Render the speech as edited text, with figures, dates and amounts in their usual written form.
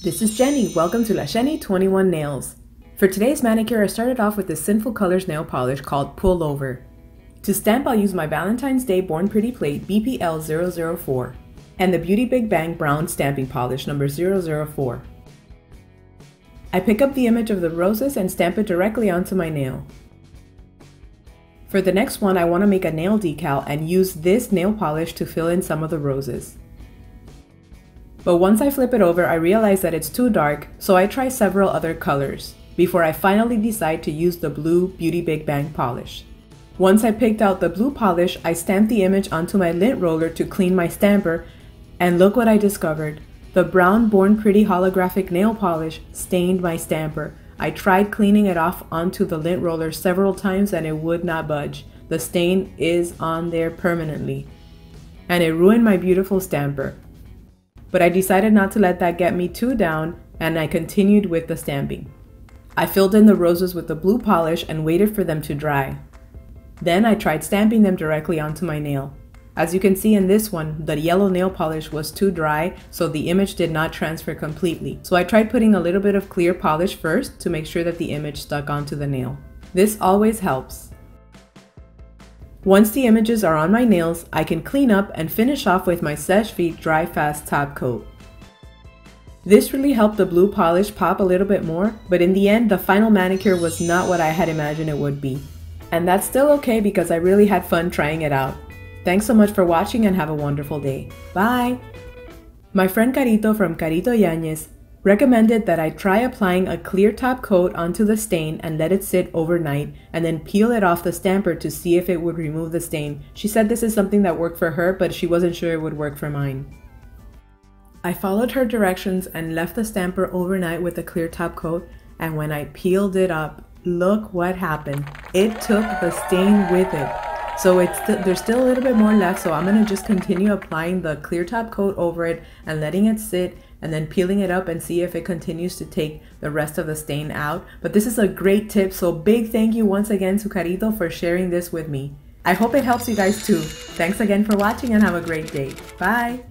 This is Jenny, welcome to LaShenny21Nails. For today's manicure, I started off with this Sinful Colors nail polish called Pull Over. To stamp, I'll use my Valentine's Day Born Pretty plate BPL004 and the Beauty BigBang Brown Stamping Polish number 004. I pick up the image of the roses and stamp it directly onto my nail. For the next one, I want to make a nail decal and use this nail polish to fill in some of the roses. But once I flip it over, I realize that it's too dark, so I try several other colors before I finally decide to use the blue Beauty BigBang polish. Once I picked out the blue polish, I stamped the image onto my lint roller to clean my stamper, and look what I discovered. The brown Born Pretty holographic nail polish stained my stamper. I tried cleaning it off onto the lint roller several times and it would not budge. The stain is on there permanently, and it ruined my beautiful stamper. But I decided not to let that get me too down, and I continued with the stamping. I filled in the roses with the blue polish and waited for them to dry. Then I tried stamping them directly onto my nail. As you can see in this one, the yellow nail polish was too dry, so the image did not transfer completely. So I tried putting a little bit of clear polish first to make sure that the image stuck onto the nail. This always helps. Once the images are on my nails, I can clean up and finish off with my Seche Vite Dry Fast top coat. This really helped the blue polish pop a little bit more, but in the end, the final manicure was not what I had imagined it would be. And that's still okay because I really had fun trying it out. Thanks so much for watching and have a wonderful day. Bye! My friend Carito from Carito Yañez recommended that I try applying a clear top coat onto the stain and let it sit overnight and then peel it off the stamper to see if it would remove the stain. She said this is something that worked for her, but she wasn't sure it would work for mine. I followed her directions and left the stamper overnight with a clear top coat, and when I peeled it up, look what happened. It took the stain with it. So there's still a little bit more left, so I'm going to just continue applying the clear top coat over it and letting it sit and then peeling it up and see if it continues to take the rest of the stain out. But this is a great tip, so big thank you once again to Carito for sharing this with me. I hope it helps you guys too. Thanks again for watching and have a great day. Bye!